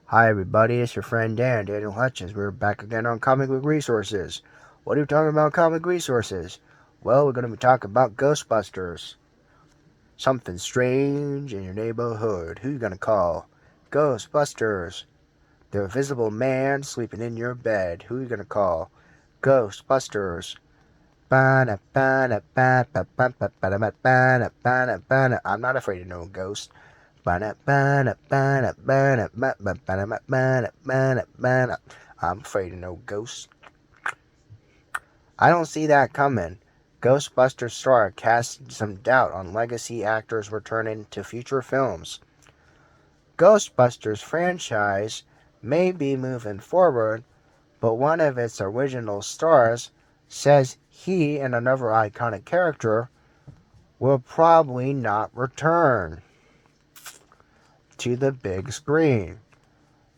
Hi everybody, it's your friend Daniel Hutchins. We're back again on Comic Book Resources. What are we talking about comic resources? Well, we're going to be talking about Ghostbusters. Something strange in your neighborhood. Who you going to call? Ghostbusters. The invisible man sleeping in your bed. Who you going to call? Ghostbusters. I'm not afraid of no ghost. I'm afraid of no ghosts. I don't see that coming. Ghostbusters star casts some doubt on legacy actors returning to future films. Ghostbusters franchise may be moving forward, but one of its original stars says he and another iconic character will probably not return to the big screen.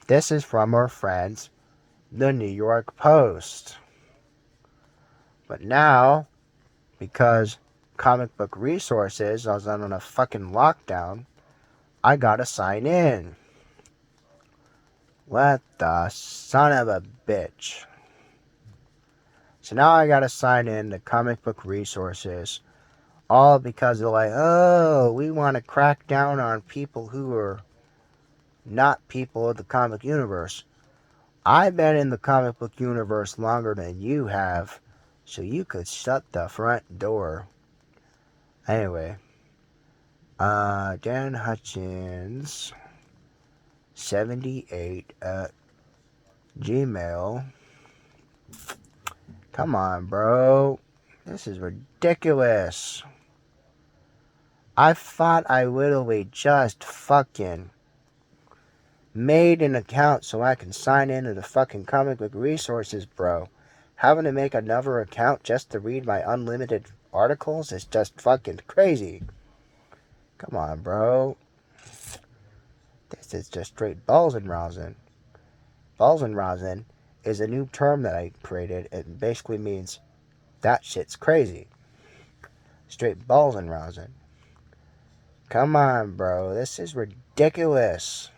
This is from our friends, the New York Post. But now, because comic book resources was on a fucking lockdown, I gotta sign in. What the son of a bitch. So now I gotta sign in to comic book resources. All because they're like, oh, we want to crack down on people who are not people of the comic universe. I've been in the comic book universe longer than you have, so you could shut the front door. Anyway, Dan Hutchins 78 at Gmail. Come on, bro. This is ridiculous. I thought I literally just fucking made an account so I can sign into the fucking comic book resources, bro. Having to make another account just to read my unlimited articles is just fucking crazy. Come on, bro. This is just straight balls and rousing. Balls and rousing is a new term that I created. It basically means that shit's crazy. Straight balls and rousing. Come on, bro. This is ridiculous.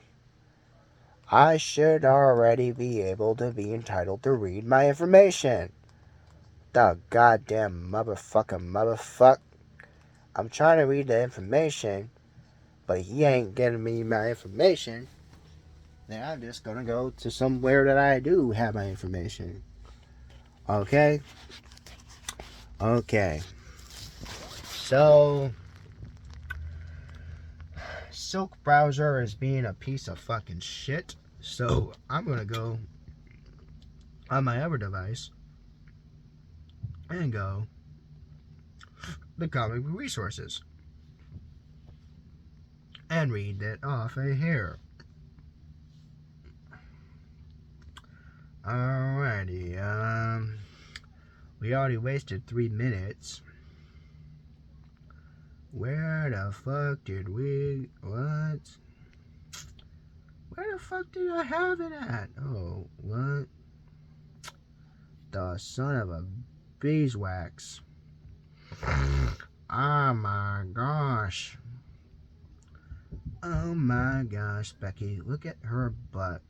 I should already be able to be entitled to read my information. The goddamn motherfuck. I'm trying to read the information, but he ain't getting me my information. Then I'm just gonna go to somewhere that I do have my information. Okay? Okay. So, Silk Browser is being a piece of fucking shit. So, I'm gonna go on my other device and go the comic resources and read it off of here. Alrighty, we already wasted 3 minutes. Where the fuck did we, what? Where the fuck did I have it at? Oh, what? The son of a beeswax. Oh my gosh. Oh my gosh, Becky, look at her butt.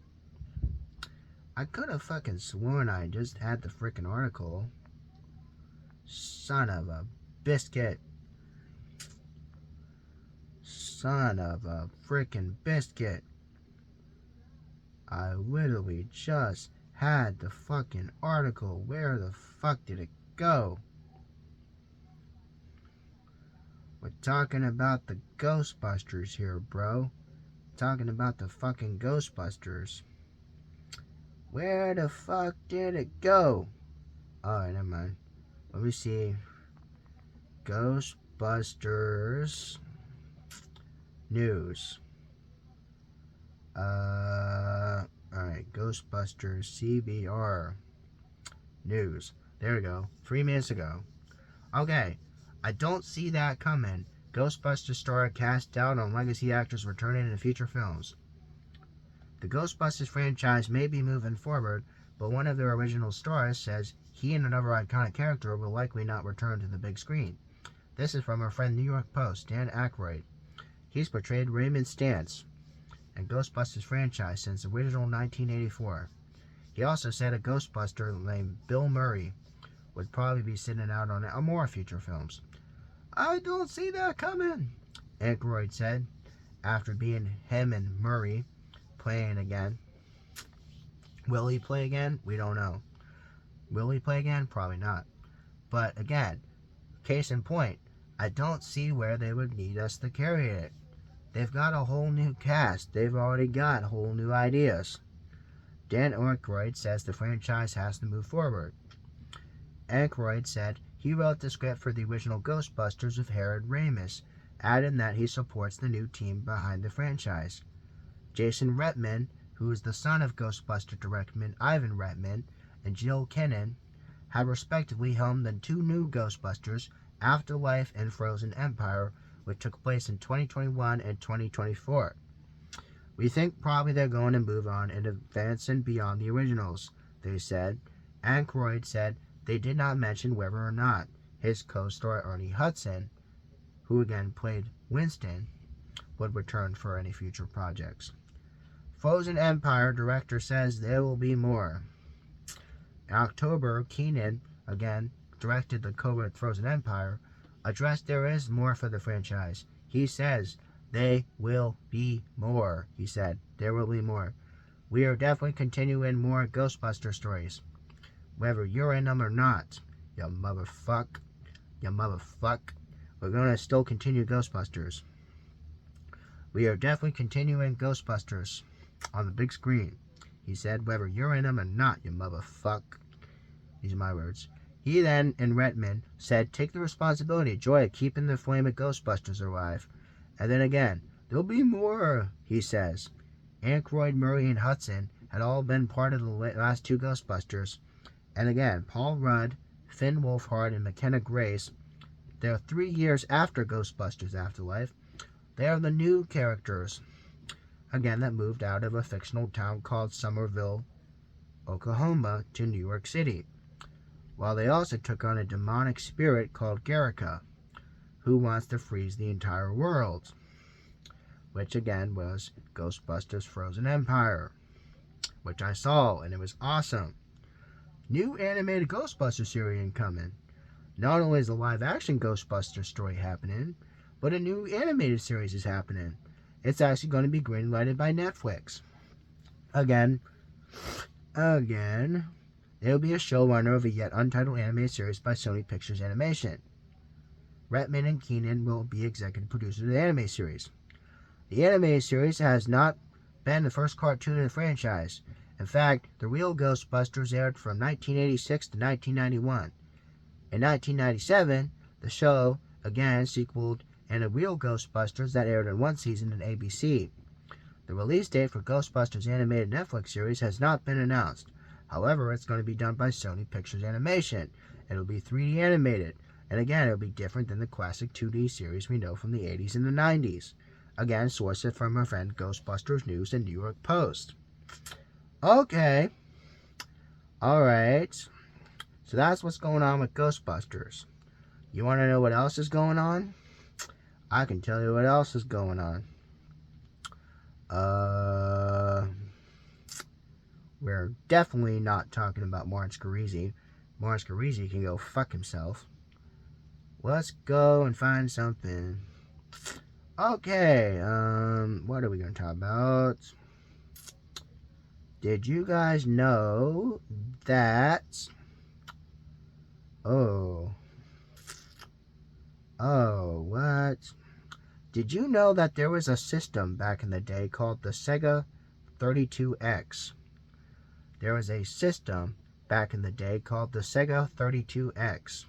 I could have fucking sworn I just had the freaking article. Son of a biscuit. Son of a freaking biscuit. I literally just had the fucking article. Where the fuck did it go? We're talking about the Ghostbusters here, bro. Talking about the fucking Ghostbusters. Where the fuck did it go? Alright, never mind. Let me see. Ghostbusters news. Alright, Ghostbusters CBR news. There we go. 3 minutes ago. Okay, I don't see that coming. Ghostbusters star cast doubt on legacy actors returning in future films. The Ghostbusters franchise may be moving forward, but one of their original stars says he and another iconic character will likely not return to the big screen. This is from our friend New York Post, Dan Aykroyd. He's portrayed Raymond Stantz. and Ghostbusters franchise since the original 1984. He also said a Ghostbuster named Bill Murray would probably be sitting out on more future films. I don't see that coming, Aykroyd said, after being him and Murray playing again. Will he play again? We don't know. Will he play again? Probably not. But again, case in point, I don't see where they would need us to carry it. They've got a whole new cast. They've already got whole new ideas. Dan Aykroyd says the franchise has to move forward. Aykroyd said he wrote the script for the original Ghostbusters with Harold Ramis, adding that he supports the new team behind the franchise. Jason Reitman, who is the son of Ghostbuster director Ivan Reitman and Jill Kennan, have respectively helmed the two new Ghostbusters, Afterlife and Frozen Empire, which took place in 2021 and 2024. We think probably they're going to move on and advancing beyond the originals, they said. Aykroyd said they did not mention whether or not his co-star Ernie Hudson, who again played Winston, would return for any future projects. Frozen Empire director says there will be more. In October, Keenan, again, directed the co-wrote Frozen Empire, addressed there is more for the franchise. He says, they will be more. He said, there will be more. We are definitely continuing more Ghostbuster stories. Whether you're in them or not, you motherfuck. We're going to still continue Ghostbusters. We are definitely continuing Ghostbusters on the big screen. He said, whether you're in them or not, you motherfuck. These are my words. He then, in Reitman, said, take the responsibility, joy of keeping the flame of Ghostbusters alive. And then again, there'll be more, he says. Aykroyd, Murray, and Hudson had all been part of the last two Ghostbusters. And again, Paul Rudd, Finn Wolfhard, and McKenna Grace, they're 3 years after Ghostbusters Afterlife. They are the new characters, again, that moved out of a fictional town called Somerville, Oklahoma, to New York City. While they also took on a demonic spirit called Garrica, who wants to freeze the entire world, which again was Ghostbusters Frozen Empire, which I saw, and it was awesome. New animated Ghostbusters series incoming. Not only is the live-action Ghostbusters story happening, but a new animated series is happening. It's actually going to be greenlighted by Netflix. Again, it'll be a showrunner of a yet untitled animated series by Sony Pictures Animation. Reitman and Keenan will be executive producers of the anime series. The animated series has not been the first cartoon in the franchise. In fact, the real Ghostbusters aired from 1986 to 1991. In 1997, the show again sequeled and a real Ghostbusters that aired in one season on ABC. The release date for Ghostbusters animated Netflix series has not been announced. However, it's going to be done by Sony Pictures Animation. It'll be 3D animated. And again, it'll be different than the classic 2D series we know from the 80s and the 90s. Again, sourced from our friend Ghostbusters News and New York Post. Okay. Alright. So that's what's going on with Ghostbusters. You want to know what else is going on? I can tell you what else is going on. We're definitely not talking about Martin Scorsese. Martin Scorsese can go fuck himself. Let's go and find something. Okay, what are we going to talk about? Did you guys know that... what? Did you know that there was a system back in the day called the Sega 32X? There was a system back in the day called the Sega 32X.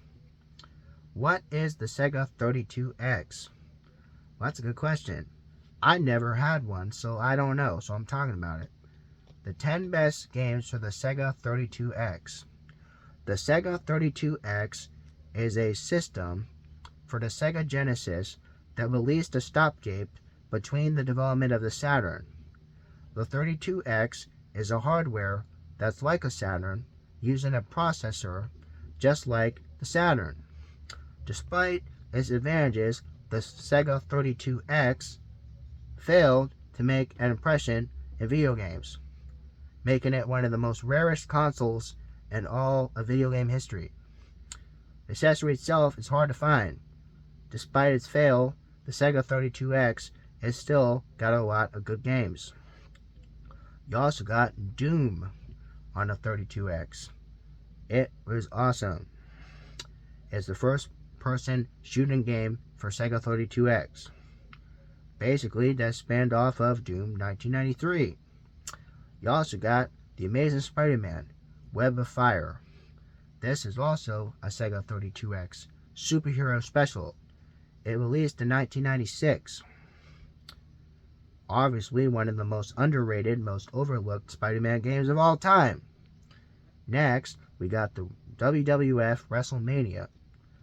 What is the Sega 32X? Well, that's a good question. I never had one, so I don't know, so I'm talking about it. The 10 best games for the Sega 32X. The Sega 32X is a system for the Sega Genesis that released a stopgap between the development of the Saturn. The 32X is a hardware that's like a Saturn, using a processor just like the Saturn. Despite its advantages, the Sega 32X failed to make an impression in video games, making it one of the most rarest consoles in all of video game history. The accessory itself is hard to find. Despite its fail, the Sega 32X has still got a lot of good games. You also got Doom on the 32X. It was awesome. It's the first person shooting game for Sega 32X. Basically, that spanned off of Doom 1993. You also got The Amazing Spider-Man, Web of Fire. This is also a Sega 32X superhero special. It released in 1996. Obviously, one of the most underrated, most overlooked Spider-Man games of all time. Next, we got the WWF WrestleMania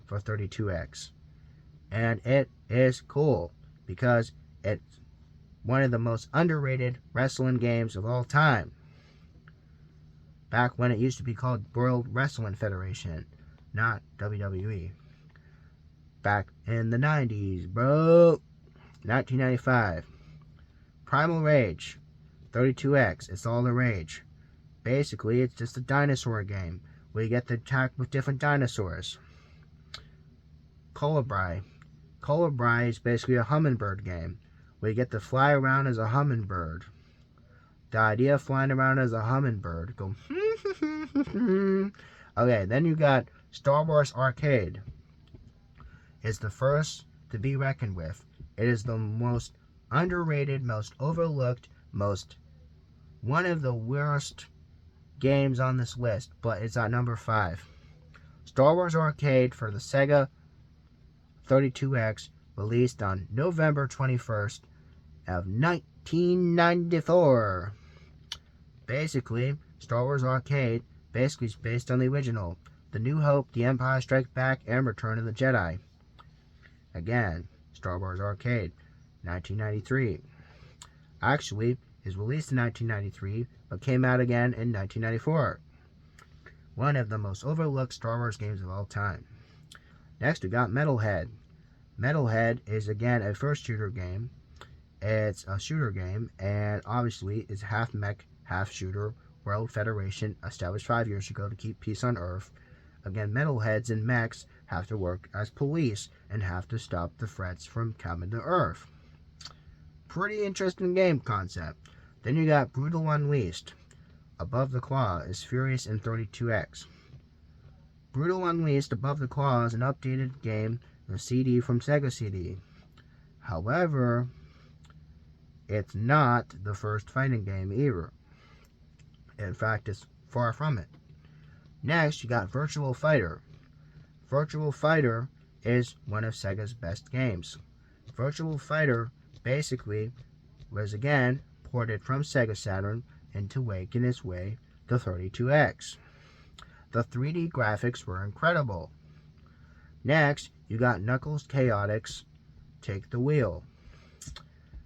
for 32X. And it is cool because it's one of the most underrated wrestling games of all time. Back when it used to be called World Wrestling Federation, not WWE. Back in the 90s, bro. 1995. Primal Rage, 32X, it's all the rage. Basically, it's just a dinosaur game where you get to attack with different dinosaurs. Colibri. Colibri is basically a hummingbird game where you get to fly around as a hummingbird. The idea of flying around as a hummingbird, go okay, then you got Star Wars Arcade. It's the first to be reckoned with. It is the most underrated, most overlooked, one of the worst games on this list, but it's at number 5. Star Wars Arcade for the Sega 32X, released on November 21st of 1994. Basically, Star Wars Arcade basically is based on the original, The New Hope, The Empire Strikes Back, and Return of the Jedi. Again, Star Wars Arcade, 1993. Actually, is released in 1993, but came out again in 1994. One of the most overlooked Star Wars games of all time. Next, we got Metalhead. Metalhead is again a first shooter game. It's a shooter game, and obviously is half mech, half shooter. World Federation established 5 years ago to keep peace on Earth. Again, metalheads and mechs have to work as police and have to stop the threats from coming to Earth. Pretty interesting game concept. Then you got Brutal Unleashed. Above the Claw is Furious in 32X. Brutal Unleashed Above the Claw is an updated game, the CD from Sega CD. However, it's not the first fighting game either. In fact, it's far from it. Next, you got Virtual Fighter. Virtual Fighter is one of Sega's best games. Virtual Fighter basically was again ported from Sega Saturn into making its way to 32X. The 3D graphics were incredible. Next, you got Knuckles Chaotix Take the Wheel.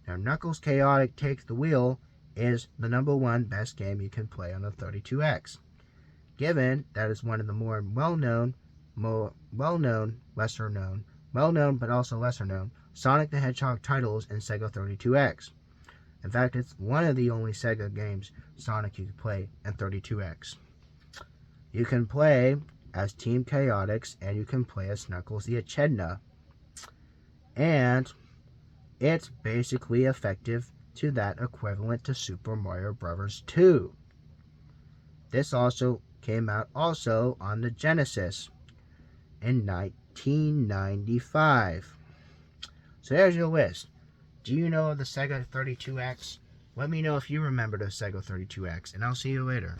Now, Knuckles Chaotic Take the Wheel is the number 1 best game you can play on the 32X, given that it's one of the more well-known but also lesser-known Sonic the Hedgehog titles in Sega 32X. In fact, it's one of the only Sega games Sonic you can play in 32X. You can play as Team Chaotix, and you can play as Knuckles the Echidna. And it's basically effective to that equivalent to Super Mario Bros. 2. This also came out also on the Genesis in 1995. So there's your list. Do you know the Sega 32X? Let me know if you remember the Sega 32X, and I'll see you later.